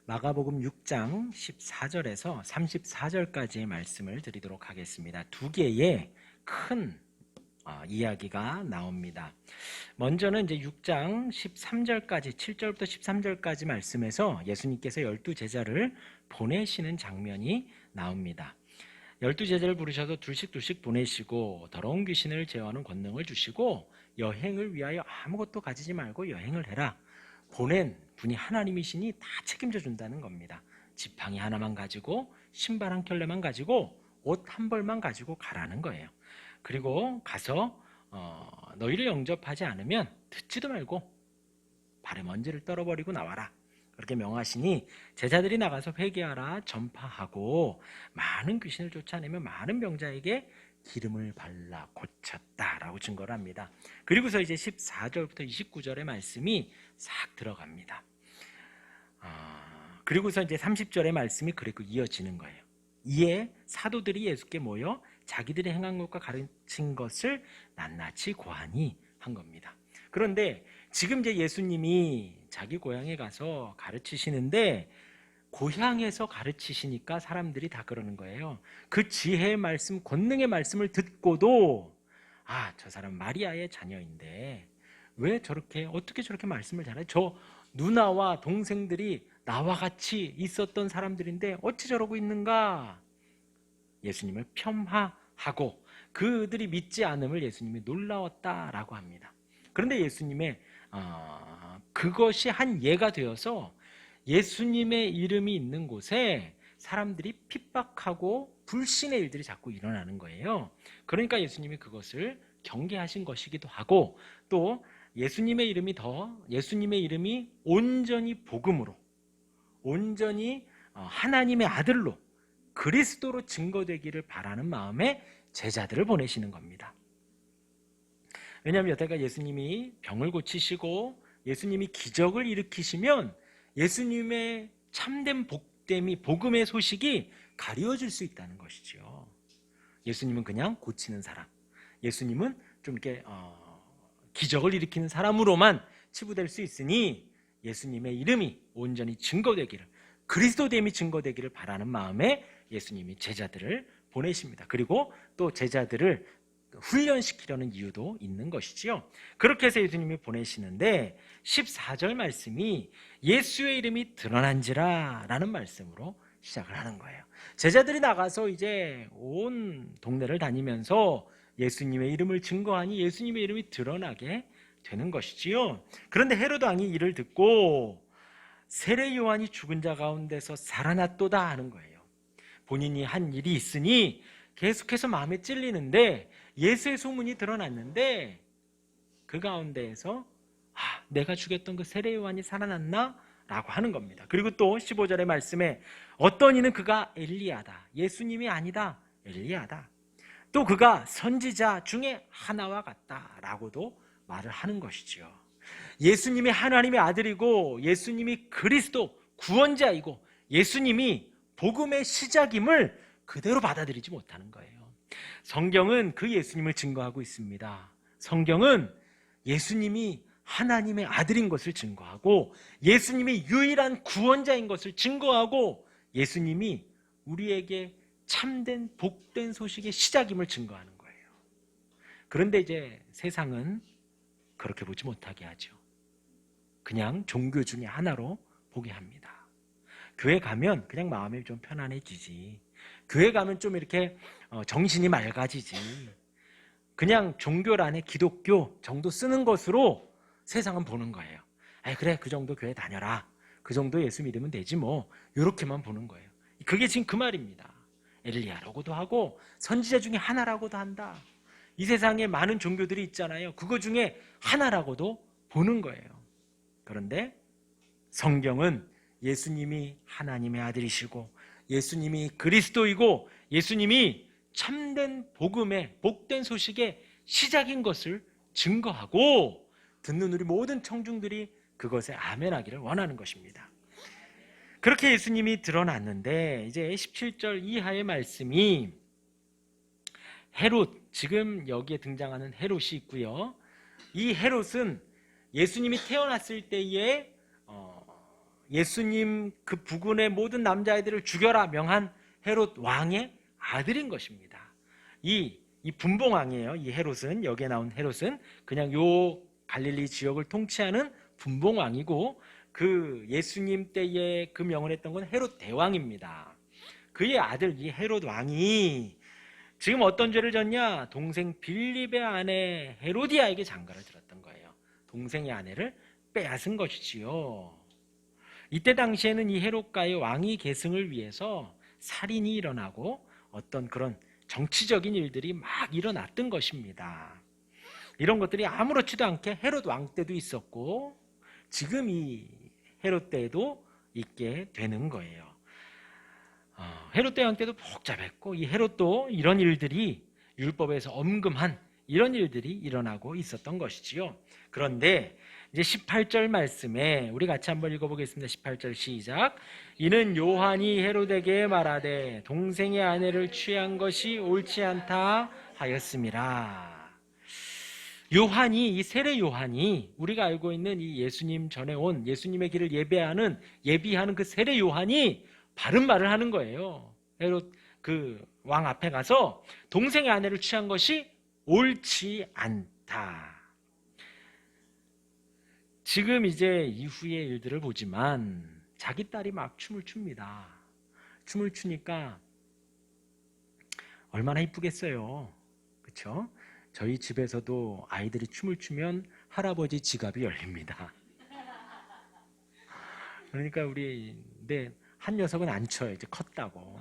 마가복음 6장 14절에서 34절까지의 말씀을 드리도록 하겠습니다. 두 개의 큰 이야기가 나옵니다. 먼저는 이제 6장 13절까지 7절부터 13절까지 말씀에서 예수님께서 12제자를 보내시는 장면이 나옵니다. 12제자를 부르셔서 둘씩 보내시고 더러운 귀신을 제어하는 권능을 주시고 여행을 위하여 아무것도 가지지 말고 여행을 해라. 보낸 분이 하나님이시니 다 책임져 준다는 겁니다. 지팡이 하나만 가지고 신발 한 켤레만 가지고 옷 한 벌만 가지고 가라는 거예요. 그리고 가서 너희를 영접하지 않으면 듣지도 말고 발에 먼지를 떨어버리고 나와라. 그렇게 명하시니 제자들이 나가서 회개하라 전파하고 많은 귀신을 쫓아내며 많은 병자에게 기름을 발라 고쳤다라고 증거를 합니다. 그리고서 이제 14절부터 29절의 말씀이 싹 들어갑니다. 그리고서 이제 30절의 말씀이 그리고 이어지는 거예요. 이에 사도들이 예수께 모여 자기들이 행한 것과 가르친 것을 낱낱이 고하니 한 겁니다. 그런데 지금 이제 예수님이 자기 고향에 가서 가르치시는데 고향에서 가르치시니까 사람들이 다 그러는 거예요. 그 지혜의 말씀, 권능의 말씀을 듣고도 저 사람 마리아의 자녀인데 왜 저렇게 어떻게 저렇게 말씀을 잘해? 저 누나와 동생들이 나와 같이 있었던 사람들인데 어찌 저러고 있는가? 예수님을 폄하하고 그들이 믿지 않음을 예수님이 놀라웠다라고 합니다. 그런데 예수님의 그것이 한 예가 되어서 예수님의 이름이 있는 곳에 사람들이 핍박하고 불신의 일들이 자꾸 일어나는 거예요. 그러니까 예수님이 그것을 경계하신 것이기도 하고 또 예수님의 이름이 온전히 복음으로 온전히 하나님의 아들로 그리스도로 증거되기를 바라는 마음에 제자들을 보내시는 겁니다. 왜냐하면 여태까지 예수님이 병을 고치시고 예수님이 기적을 일으키시면 예수님의 참된 복됨이 복음의 소식이 가려질 수 있다는 것이죠. 예수님은 그냥 고치는 사람, 예수님은 좀 이렇게 기적을 일으키는 사람으로만 치부될 수 있으니 예수님의 이름이 온전히 증거되기를, 그리스도됨이 증거되기를 바라는 마음에 예수님이 제자들을 보내십니다. 그리고 또 제자들을 훈련시키려는 이유도 있는 것이지요. 그렇게 해서 예수님이 보내시는데 14절 말씀이 예수의 이름이 드러난지라 라는 말씀으로 시작을 하는 거예요. 제자들이 나가서 이제 온 동네를 다니면서 예수님의 이름을 증거하니 예수님의 이름이 드러나게 되는 것이지요. 그런데 헤로드 왕이 이를 듣고 세례 요한이 죽은 자 가운데서 살아났도다 하는 거예요. 본인이 한 일이 있으니 계속해서 마음에 찔리는데 예수의 소문이 드러났는데 그 가운데에서 내가 죽였던 그 세례 요한이 살아났나? 라고 하는 겁니다. 그리고 또 15절의 말씀에 어떤 이는 그가 엘리야다, 예수님이 아니다, 엘리야다, 또 그가 선지자 중에 하나와 같다 라고도 말을 하는 것이죠. 예수님이 하나님의 아들이고 예수님이 그리스도 구원자이고 예수님이 복음의 시작임을 그대로 받아들이지 못하는 거예요. 성경은 그 예수님을 증거하고 있습니다. 성경은 예수님이 하나님의 아들인 것을 증거하고 예수님이 유일한 구원자인 것을 증거하고 예수님이 우리에게 참된 복된 소식의 시작임을 증거하는 거예요. 그런데 이제 세상은 그렇게 보지 못하게 하죠. 그냥 종교 중에 하나로 보게 합니다. 교회 가면 그냥 마음이 좀 편안해지지, 교회 가면 좀 이렇게 정신이 맑아지지, 그냥 종교란에 기독교 정도 쓰는 것으로 세상은 보는 거예요. 그래, 그 정도 교회 다녀라, 그 정도 예수 믿으면 되지 뭐, 이렇게만 보는 거예요. 그게 지금 그 말입니다. 엘리야라고도 하고 선지자 중에 하나라고도 한다. 이 세상에 많은 종교들이 있잖아요. 그거 중에 하나라고도 보는 거예요. 그런데 성경은 예수님이 하나님의 아들이시고 예수님이 그리스도이고 예수님이 참된 복음의 복된 소식의 시작인 것을 증거하고 듣는 우리 모든 청중들이 그것에 아멘하기를 원하는 것입니다. 그렇게 예수님이 드러났는데 이제 17절 이하의 말씀이 헤롯, 지금 여기에 등장하는 헤롯이 있고요. 이 헤롯은 예수님이 태어났을 때에 예수님 그 부근의 모든 남자아이들을 죽여라 명한 헤롯 왕의 아들인 것입니다. 이 분봉왕이에요. 이 헤롯은, 여기에 나온 헤롯은 그냥 요 갈릴리 지역을 통치하는 분봉왕이고, 그 예수님 때에 그 명을 했던 건 헤롯 대왕입니다. 그의 아들 이 헤롯 왕이 지금 어떤 죄를 졌냐? 동생 빌립의 아내 헤로디아에게 장가를 들었던 거예요. 동생의 아내를 빼앗은 것이지요. 이때 당시에는 이 헤롯과의 왕위 계승을 위해서 살인이 일어나고 어떤 그런 정치적인 일들이 막 일어났던 것입니다. 이런 것들이 아무렇지도 않게 헤롯 왕 때도 있었고 지금 이 헤롯 때에도 있게 되는 거예요. 헤롯 대왕 때도 복잡했고 이 헤롯도 이런 일들이 율법에서 엄금한 이런 일들이 일어나고 있었던 것이지요. 그런데 이제 18절 말씀에 우리 같이 한번 읽어보겠습니다. 18절 시작. 이는 요한이 헤롯에게 말하되 동생의 아내를 취한 것이 옳지 않다 하였음이라. 요한이, 이 세례 요한이, 우리가 알고 있는 이 예수님 전에 온 예수님의 길을 예비하는 그 세례 요한이 바른 말을 하는 거예요. 헤롯 그 왕 앞에 가서 동생의 아내를 취한 것이 옳지 않다. 지금 이제 이후의 일들을 보지만 자기 딸이 막 춤을 춥니다. 춤을 추니까 얼마나 이쁘겠어요. 그렇죠? 저희 집에서도 아이들이 춤을 추면 할아버지 지갑이 열립니다. 그러니까 근데 한 녀석은 안 춰요. 이제 컸다고.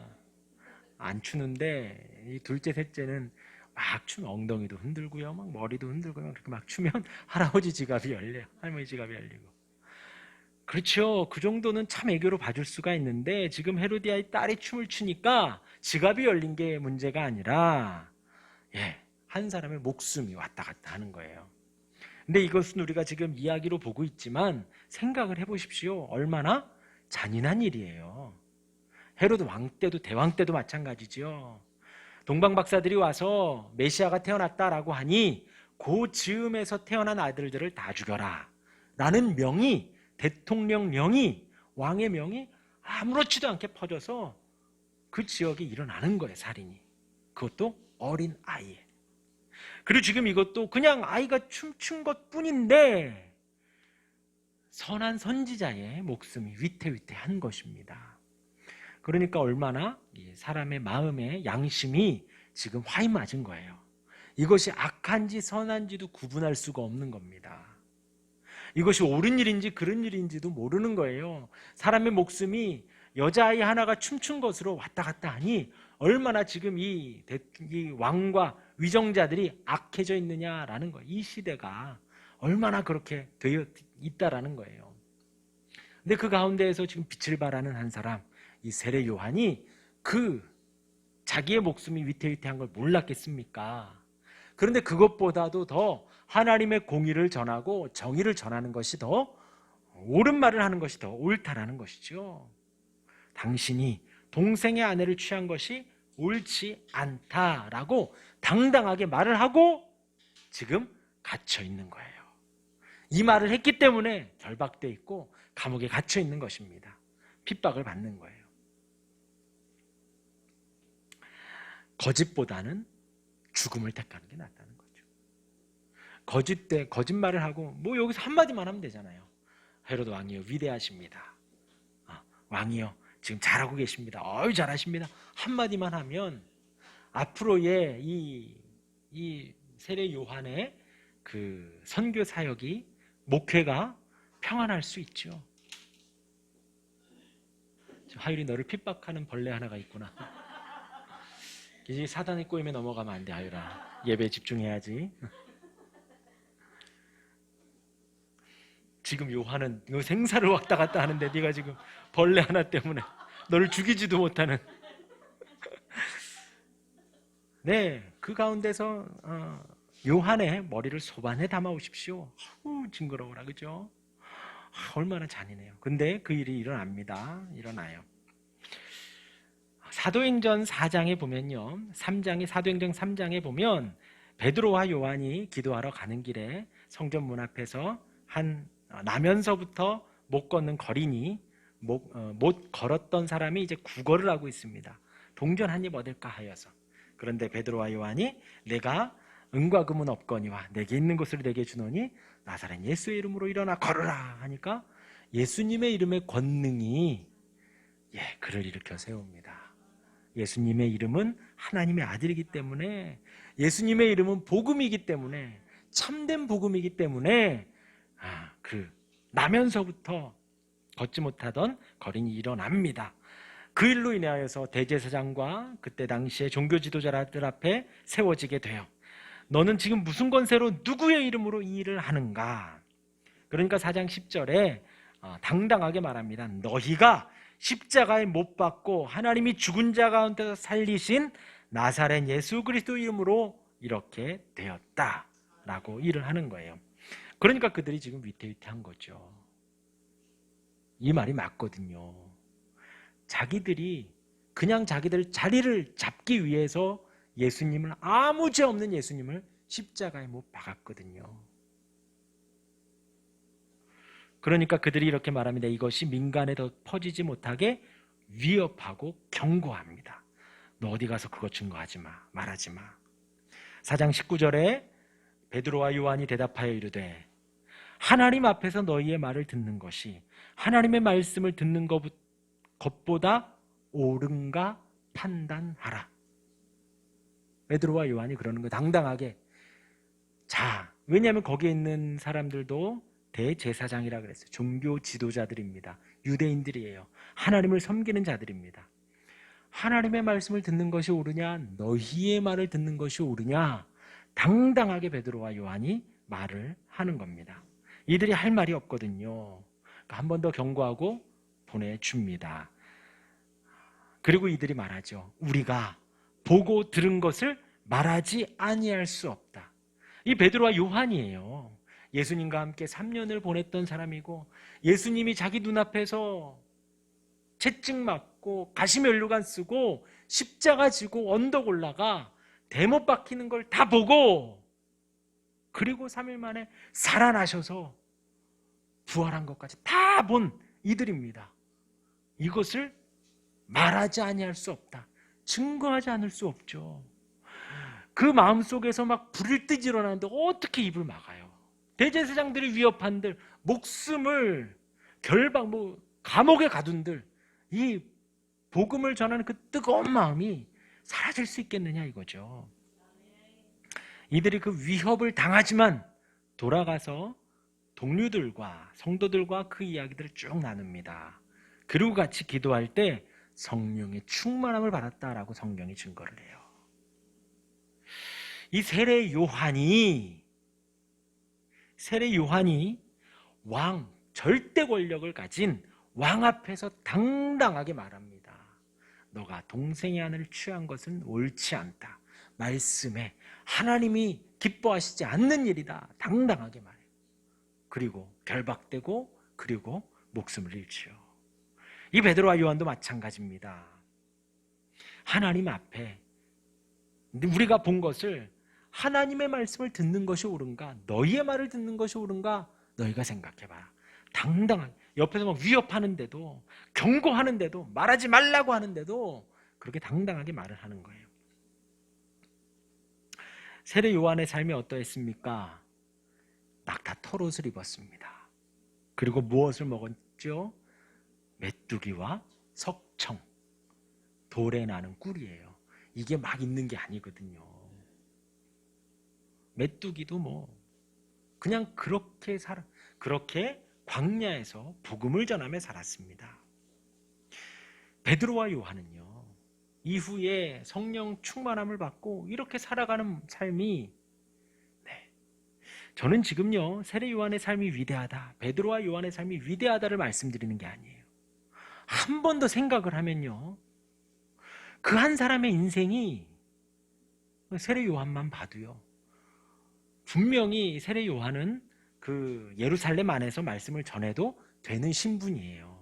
안 추는데 이 둘째, 셋째는 막 추면 엉덩이도 흔들고요. 막 머리도 흔들고요. 그렇게 막 추면 할아버지 지갑이 열려요. 할머니 지갑이 열리고. 그렇죠. 그 정도는 참 애교로 봐줄 수가 있는데 지금 헤로디아의 딸이 춤을 추니까 지갑이 열린 게 문제가 아니라 한 사람의 목숨이 왔다 갔다 하는 거예요. 근데 이것은 우리가 지금 이야기로 보고 있지만 생각을 해보십시오. 얼마나 잔인한 일이에요. 헤로드 왕 때도 대왕 때도 마찬가지죠. 동방박사들이 와서 메시아가 태어났다라고 하니 그 즈음에서 태어난 아들들을 다 죽여라 라는 명이, 대통령령이, 왕의 명이 아무렇지도 않게 퍼져서 그 지역에 일어나는 거예요. 살인이. 그것도 어린 아이에. 그리고 지금 이것도 그냥 아이가 춤춘 것뿐인데 선한 선지자의 목숨이 위태위태한 것입니다. 그러니까 얼마나 사람의 마음의 양심이 지금 화이 맞은 거예요. 이것이 악한지 선한지도 구분할 수가 없는 겁니다. 이것이 옳은 일인지 그른 일인지도 모르는 거예요. 사람의 목숨이 여자아이 하나가 춤춘 것으로 왔다 갔다 하니 얼마나 지금 이 왕과 위정자들이 악해져 있느냐라는 거예요. 이 시대가 얼마나 그렇게 되어 있다라는 거예요. 근데 그 가운데에서 지금 빛을 발하는 한 사람, 이 세례 요한이 그 자기의 목숨이 위태위태한 걸 몰랐겠습니까? 그런데 그것보다도 더 하나님의 공의를 전하고 정의를 전하는 것이 더 옳은 말을 하는 것이 더 옳다라는 것이죠. 당신이 동생의 아내를 취한 것이 옳지 않다라고 당당하게 말을 하고 지금 갇혀 있는 거예요. 이 말을 했기 때문에 결박돼 있고 감옥에 갇혀 있는 것입니다. 핍박을 받는 거예요. 거짓보다는 죽음을 택하는 게 낫다는 거죠. 거짓말을 하고 뭐 여기서 한마디만 하면 되잖아요. 헤로드 왕이여 위대하십니다. 왕이여 지금 잘하고 계십니다. 잘하십니다. 한마디만 하면 앞으로의 이 세례 요한의 그 선교 사역이, 목회가 평안할 수 있죠. 하율이 너를 핍박하는 벌레 하나가 있구나. 이제 사단의 꼬임에 넘어가면 안 돼, 하율아. 예배에 집중해야지. 지금 요한은 생사를 왔다 갔다 하는데 네가 지금 벌레 하나 때문에 너를 죽이지도 못하는. 그 가운데서 요한의 머리를 소반에 담아오십시오. 징그러워라, 그죠? 얼마나 잔인해요. 근데 그 일이 일어나요. 사도행전 4장에 보면요, 사도행전 3장에 보면 베드로와 요한이 기도하러 가는 길에 성전 문 앞에서 한 나면서부터 못 걷는 거린이 못 걸었던 사람이 이제 구걸을 하고 있습니다. 동전 한 입 얻을까 하여서. 그런데 베드로와 요한이 내가 은과 금은 없거니와 내게 있는 것을 내게 주노니 나사렛 예수의 이름으로 일어나 걸으라 하니까 예수님의 이름의 권능이 그를 일으켜 세웁니다. 예수님의 이름은 하나님의 아들이기 때문에, 예수님의 이름은 복음이기 때문에, 참된 복음이기 때문에 그 나면서부터 걷지 못하던 거린이 일어납니다. 그 일로 인하여서 대제사장과 그때 당시에 종교 지도자들 앞에 세워지게 돼요. 너는 지금 무슨 권세로 누구의 이름으로 이 일을 하는가? 그러니까 4장 10절에 당당하게 말합니다. 너희가 십자가에 못 박고 하나님이 죽은 자 가운데서 살리신 나사렛 예수 그리스도 이름으로 이렇게 되었다라고 일을 하는 거예요. 그러니까 그들이 지금 위태위태한 거죠. 이 말이 맞거든요. 자기들이 그냥 자기들 자리를 잡기 위해서 예수님을, 아무 죄 없는 예수님을 십자가에 못 박았거든요. 그러니까 그들이 이렇게 말합니다. 이것이 민간에 더 퍼지지 못하게 위협하고 경고합니다. 너 어디 가서 그거 증거하지 마, 말하지 마. 4장 19절에 베드로와 요한이 대답하여 이르되 하나님 앞에서 너희의 말을 듣는 것이 하나님의 말씀을 듣는 것보다 옳은가 판단하라. 베드로와 요한이 그러는 거예요. 당당하게. 자, 왜냐하면 거기에 있는 사람들도 대제사장이라 그랬어요. 종교 지도자들입니다. 유대인들이에요. 하나님을 섬기는 자들입니다. 하나님의 말씀을 듣는 것이 옳으냐, 너희의 말을 듣는 것이 옳으냐, 당당하게 베드로와 요한이 말을 하는 겁니다. 이들이 할 말이 없거든요. 한 번 더 경고하고 보내줍니다. 그리고 이들이 말하죠. 우리가 보고 들은 것을 말하지 아니할 수 없다. 이 베드로와 요한이에요. 예수님과 함께 3년을 보냈던 사람이고, 예수님이 자기 눈앞에서 채찍 맞고 가시면류관 쓰고 십자가 지고 언덕 올라가 대못 박히는 걸 다 보고, 그리고 3일 만에 살아나셔서 부활한 것까지 다 본 이들입니다. 이것을 말하지 아니할 수 없다. 증거하지 않을 수 없죠. 그 마음속에서 막 불을 듯 일어나는데 어떻게 입을 막아요? 대제사장들이 위협한들, 목숨을 감옥에 가둔들, 이 복음을 전하는 그 뜨거운 마음이 사라질 수 있겠느냐 이거죠. 이들이 그 위협을 당하지만 돌아가서 동료들과 성도들과 그 이야기들을 쭉 나눕니다. 그리고 같이 기도할 때 성령의 충만함을 받았다라고 성경이 증거를 해요. 이 세례 요한이 왕, 절대 권력을 가진 왕 앞에서 당당하게 말합니다. 너가 동생의 아내를 취한 것은 옳지 않다. 말씀에 하나님이 기뻐하시지 않는 일이다. 당당하게 말해요. 그리고 결박되고 그리고 목숨을 잃지요. 이 베드로와 요한도 마찬가지입니다. 하나님 앞에 우리가 본 것을, 하나님의 말씀을 듣는 것이 옳은가, 너희의 말을 듣는 것이 옳은가, 너희가 생각해봐라. 당당하게, 옆에서 막 위협하는데도, 경고하는데도, 말하지 말라고 하는데도 그렇게 당당하게 말을 하는 거예요. 세례 요한의 삶이 어떠했습니까? 낙타 털옷을 입었습니다. 그리고 무엇을 먹었죠? 메뚜기와 석청, 돌에 나는 꿀이에요. 이게 막 있는 게 아니거든요. 메뚜기도 그냥 그렇게 광야에서 복음을 전하며 살았습니다. 베드로와 요한은요, 이후에 성령 충만함을 받고 이렇게 살아가는 삶이, 저는 지금요, 세례 요한의 삶이 위대하다, 베드로와 요한의 삶이 위대하다를 말씀드리는 게 아니에요. 한 번 더 생각을 하면요, 그 한 사람의 인생이, 세례 요한만 봐도요, 분명히 세례 요한은 그 예루살렘 안에서 말씀을 전해도 되는 신분이에요.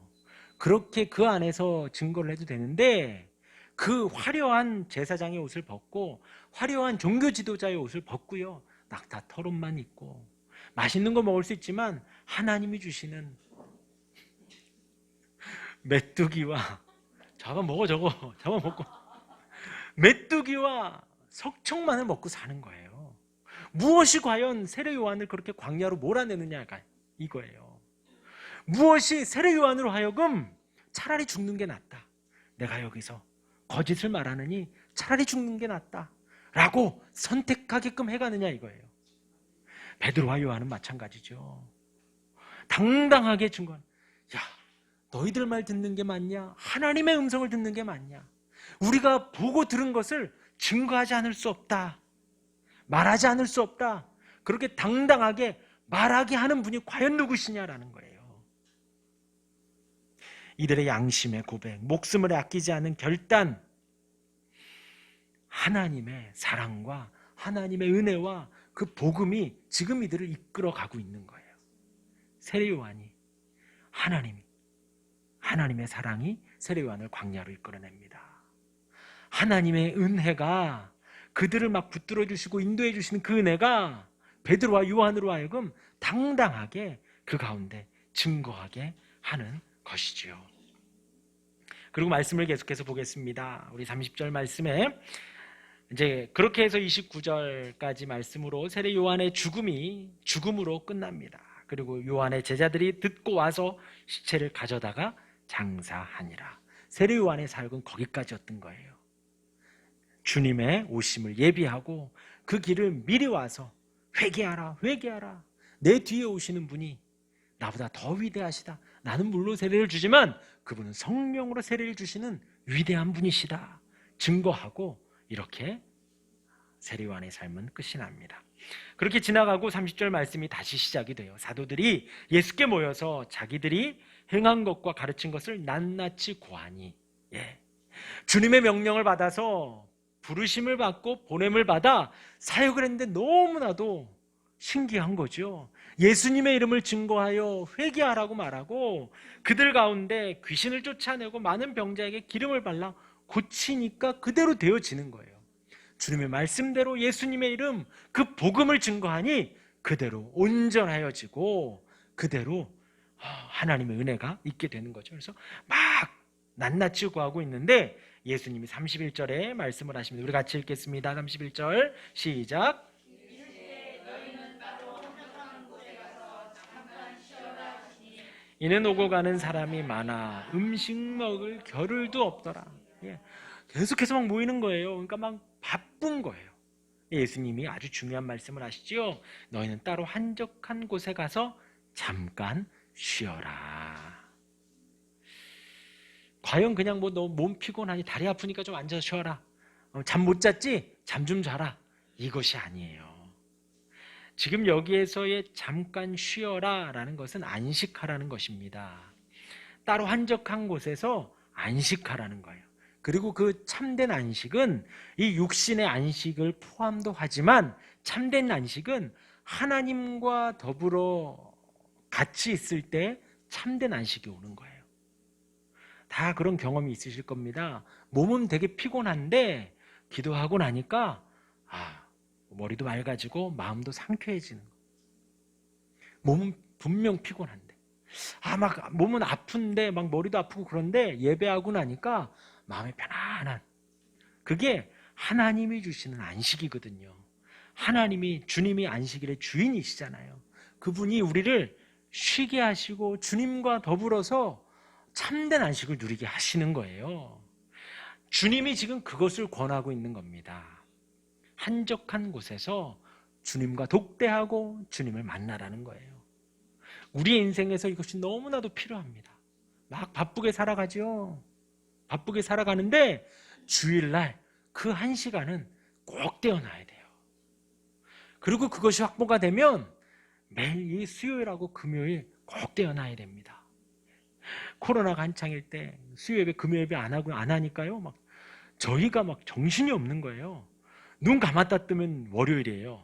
그렇게 그 안에서 증거를 해도 되는데, 그 화려한 제사장의 옷을 벗고 화려한 종교 지도자의 옷을 벗고요, 낙타 털옷만 입고, 맛있는 거 먹을 수 있지만 하나님이 주시는 메뚜기와 잡아먹어 저거 잡아먹고 메뚜기와 석청만을 먹고 사는 거예요. 무엇이 과연 세례 요한을 그렇게 광야로 몰아내느냐가 이거예요. 무엇이 세례 요한으로 하여금 차라리 죽는 게 낫다, 내가 여기서 거짓을 말하느니 차라리 죽는 게 낫다 라고 선택하게끔 해가느냐 이거예요. 베드로와 요한은 마찬가지죠. 당당하게 증거한, 야, 너희들 말 듣는 게 맞냐? 하나님의 음성을 듣는 게 맞냐? 우리가 보고 들은 것을 증거하지 않을 수 없다, 말하지 않을 수 없다, 그렇게 당당하게 말하게 하는 분이 과연 누구시냐라는 거예요. 이들의 양심의 고백, 목숨을 아끼지 않은 결단, 하나님의 사랑과 하나님의 은혜와 그 복음이 지금 이들을 이끌어가고 있는 거예요. 세례 요한이 하나님의 사랑이 세례 요한을 광야로 이끌어냅니다. 하나님의 은혜가 그들을 막 붙들어 주시고 인도해 주시는 그 은혜가 베드로와 요한으로 하여금 당당하게 그 가운데 증거하게 하는 것이지요. 그리고 말씀을 계속해서 보겠습니다. 우리 30절 말씀에 이제 그렇게 해서 29절까지 말씀으로 세례 요한의 죽음이 죽음으로 끝납니다. 그리고 요한의 제자들이 듣고 와서 시체를 가져다가 장사하니라. 세례 요한의 사역은 거기까지였던 거예요. 주님의 오심을 예비하고 그 길을 미리 와서 회개하라, 회개하라, 내 뒤에 오시는 분이 나보다 더 위대하시다, 나는 물론 세례를 주지만 그분은 성령으로 세례를 주시는 위대한 분이시다 증거하고, 이렇게 세례 요한의 삶은 끝이 납니다. 그렇게 지나가고 30절 말씀이 다시 시작이 돼요. 사도들이 예수께 모여서 자기들이 행한 것과 가르친 것을 낱낱이 고하니, 주님의 명령을 받아서 부르심을 받고 보냄을 받아 사역을 했는데 너무나도 신기한 거죠. 예수님의 이름을 증거하여 회개하라고 말하고 그들 가운데 귀신을 쫓아내고 많은 병자에게 기름을 발라 고치니까 그대로 되어지는 거예요. 주님의 말씀대로 예수님의 이름, 그 복음을 증거하니 그대로 온전하여지고 그대로 하나님의 은혜가 있게 되는 거죠. 그래서 막 낱낱이 구하고 있는데 예수님이 31절에 말씀을 하십니다. 우리 같이 읽겠습니다. 31절 시작. 이는 오고 가는 사람이 많아 음식 먹을 겨를도 없더라. 계속해서 막 모이는 거예요. 그러니까 막 바쁜 거예요. 예수님이 아주 중요한 말씀을 하시죠. 너희는 따로 한적한 곳에 가서 잠깐 쉬어라. 과연 그냥 뭐 너 몸 피곤하니 다리 아프니까 좀 앉아서 쉬어라, 잠 못 잤지? 잠 좀 자라, 이것이 아니에요. 지금 여기에서의 잠깐 쉬어라 라는 것은 안식하라는 것입니다. 따로 한적한 곳에서 안식하라는 거예요. 그리고 그 참된 안식은 이 육신의 안식을 포함도 하지만 참된 안식은 하나님과 더불어 같이 있을 때 참된 안식이 오는 거예요. 다 그런 경험이 있으실 겁니다. 몸은 되게 피곤한데 기도하고 나니까 머리도 맑아지고 마음도 상쾌해지는 거예요. 몸은 분명 피곤한데 막 몸은 아픈데 막 머리도 아프고 그런데 예배하고 나니까 마음이 편안한, 그게 하나님이 주시는 안식이거든요. 주님이 안식일의 주인이시잖아요. 그분이 우리를 쉬게 하시고 주님과 더불어서 참된 안식을 누리게 하시는 거예요. 주님이 지금 그것을 권하고 있는 겁니다. 한적한 곳에서 주님과 독대하고 주님을 만나라는 거예요. 우리의 인생에서 이것이 너무나도 필요합니다. 막 바쁘게 살아가죠. 바쁘게 살아가는데 주일날 그 1시간은 꼭 떼어놔야 돼요. 그리고 그것이 확보가 되면 매일 이 수요일하고 금요일 꼭 떼어놔야 됩니다. 코로나가 한창일 때 수요 예배, 금요 예배 안 하니까요. 막 저희가 막 정신이 없는 거예요. 눈 감았다 뜨면 월요일이에요.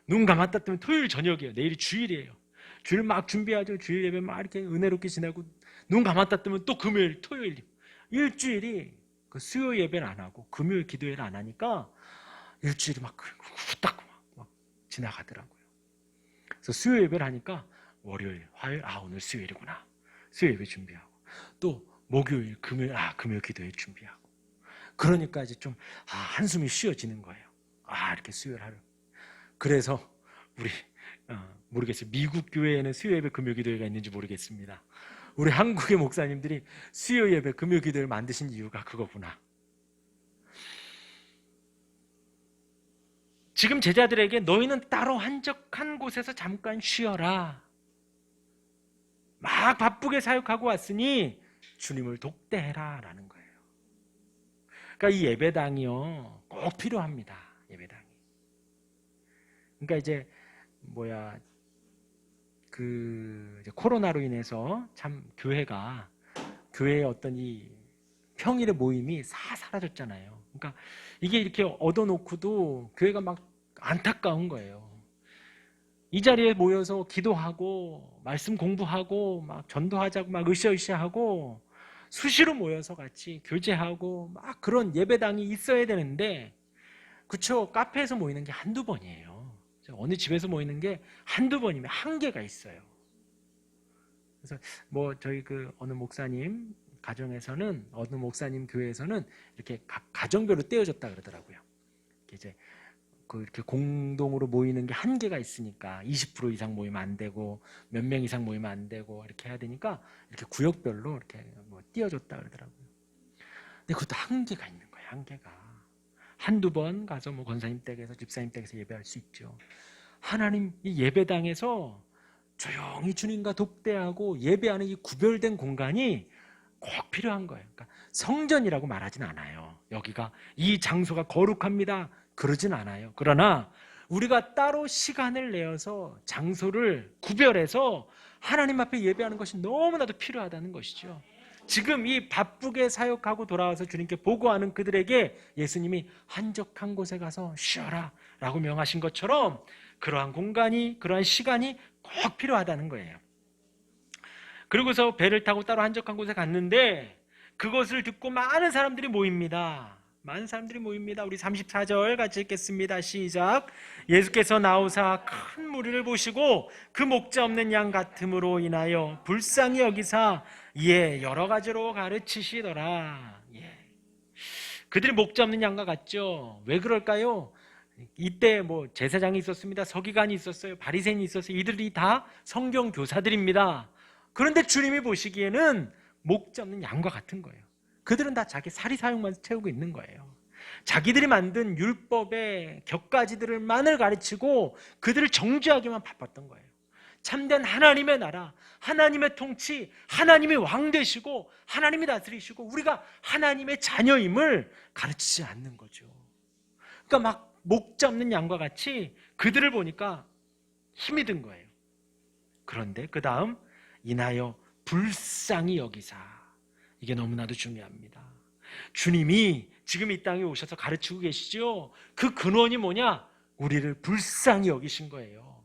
눈 감았다 뜨면 토요일 저녁이에요. 내일이 주일이에요. 주일 막 준비하죠. 주일 예배 막 이렇게 은혜롭게 지내고 눈 감았다 뜨면 또 금요일, 토요일, 일주일이 그 수요 예배를 안 하고 금요일 기도회를 안 하니까 일주일이 막 후딱 막 지나가더라고요. 그래서 수요 예배를 하니까 월요일, 화요일, 오늘 수요일이구나. 수요 예배 준비하고 또 목요일, 금요일, 금요일 기도회 준비하고. 그러니까 이제 좀, 한숨이 쉬어지는 거예요. 이렇게 수요일 하루. 그래서 우리, 모르겠어요. 미국 교회에는 수요 예배, 금요 기도회가 있는지 모르겠습니다. 우리 한국의 목사님들이 수요 예배, 금요 기도회를 만드신 이유가 그거구나. 지금 제자들에게 너희는 따로 한적한 곳에서 잠깐 쉬어라. 막 바쁘게 사역하고 왔으니 주님을 독대해라 라는 거예요. 그러니까 이 예배당이요, 꼭 필요합니다. 예배당이. 그러니까 이제 이제 코로나로 인해서 참 교회의 어떤 이 평일의 모임이 사라졌잖아요. 그러니까 이게 이렇게 얻어놓고도 교회가 막 안타까운 거예요. 이 자리에 모여서 기도하고 말씀 공부하고 막 전도하자고 막 으쌰으쌰하고 수시로 모여서 같이 교제하고 막 그런 예배당이 있어야 되는데, 그쵸? 카페에서 모이는 게 한두 번이에요. 어느 집에서 모이는 게 한두 번이면 한계가 있어요. 그래서 저희 어느 목사님 가정에서는, 어느 목사님 교회에서는 이렇게 각 가정별로 떼어졌다 그러더라고요. 이제 이렇게 공동으로 모이는 게 한계가 있으니까 20% 이상 모이면 안 되고 몇 명 이상 모이면 안 되고 이렇게 해야 되니까 이렇게 구역별로 이렇게 띄어줬다 그러더라고요. 근데 그것도 한계가 있는 거예요. 한계가. 한두 번 가서 권사님 댁에서 집사님 댁에서 예배할 수 있죠. 하나님 이 예배당에서 조용히 주님과 독대하고 예배하는 이 구별된 공간이 꼭 필요한 거예요. 그러니까 성전이라고 말하진 않아요. 여기가 이 장소가 거룩합니다 그러진 않아요. 그러나 우리가 따로 시간을 내어서 장소를 구별해서 하나님 앞에 예배하는 것이 너무나도 필요하다는 것이죠. 지금 이 바쁘게 사역하고 돌아와서 주님께 보고하는 그들에게 예수님이 한적한 곳에 가서 쉬어라 라고 명하신 것처럼 그러한 공간이, 그러한 시간이 꼭 필요하다는 거예요. 그리고서 배를 타고 따로 한적한 곳에 갔는데 그것을 듣고 많은 사람들이 모입니다. 많은 사람들이 모입니다. 우리 34절 같이 읽겠습니다. 시작. 예수께서 나오사 큰 무리를 보시고 그 목자 없는 양 같음으로 인하여 불쌍히 여기사 여러 가지로 가르치시더라. 그들이 목자 없는 양과 같죠. 왜 그럴까요? 이때 제사장이 있었습니다. 서기관이 있었어요. 바리새인이 있었어요. 이들이 다 성경 교사들입니다. 그런데 주님이 보시기에는 목자 없는 양과 같은 거예요. 그들은 다 자기 사리사욕만 채우고 있는 거예요. 자기들이 만든 율법의 격가지들만을 가르치고 그들을 정죄하기만 바빴던 거예요. 참된 하나님의 나라, 하나님의 통치, 하나님이 왕 되시고 하나님이 다스리시고 우리가 하나님의 자녀임을 가르치지 않는 거죠. 그러니까 막 목자 없는 양과 같이 그들을 보니까 힘이 든 거예요. 그런데 그 다음 인하여 불쌍히 여기사, 이게 너무나도 중요합니다. 주님이 지금 이 땅에 오셔서 가르치고 계시죠. 그 근원이 뭐냐? 우리를 불쌍히 여기신 거예요.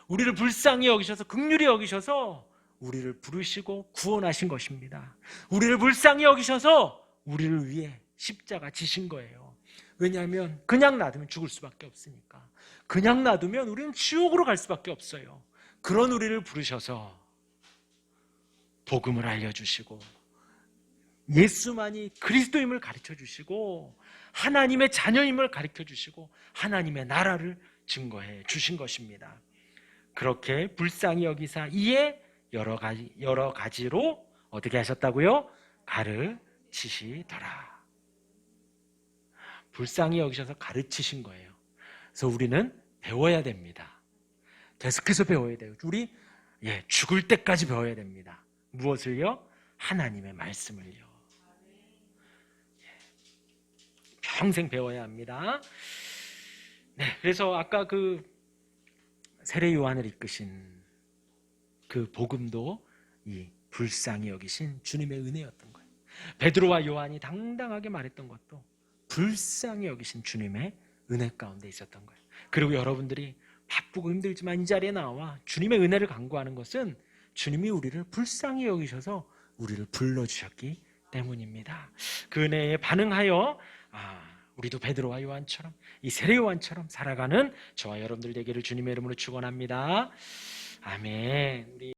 우리를 불쌍히 여기셔서, 긍휼히 여기셔서 우리를 부르시고 구원하신 것입니다. 우리를 불쌍히 여기셔서 우리를 위해 십자가 지신 거예요. 왜냐하면 그냥 놔두면 죽을 수밖에 없으니까. 그냥 놔두면 우리는 지옥으로 갈 수밖에 없어요. 그런 우리를 부르셔서 복음을 알려주시고 예수만이 그리스도임을 가르쳐주시고 하나님의 자녀임을 가르쳐주시고 하나님의 나라를 증거해 주신 것입니다. 그렇게 불쌍히 여기사 이에 여러 가지로 어떻게 하셨다고요? 가르치시더라. 불쌍히 여기셔서 가르치신 거예요. 그래서 우리는 배워야 됩니다. 계속해서 배워야 돼요. 우리 죽을 때까지 배워야 됩니다. 무엇을요? 하나님의 말씀을요. 평생 배워야 합니다. 그래서 아까 세례 요한을 이끄신 그 복음도 이 불쌍히 여기신 주님의 은혜였던 거예요. 베드로와 요한이 당당하게 말했던 것도 불쌍히 여기신 주님의 은혜 가운데 있었던 거예요. 그리고 여러분들이 바쁘고 힘들지만 이 자리에 나와 주님의 은혜를 간구하는 것은 주님이 우리를 불쌍히 여기셔서 우리를 불러주셨기 때문입니다. 그 은혜에 반응하여 우리도 베드로와 요한처럼, 이 세례 요한처럼 살아가는 저와 여러분들 되기를 주님의 이름으로 축원합니다. 아멘.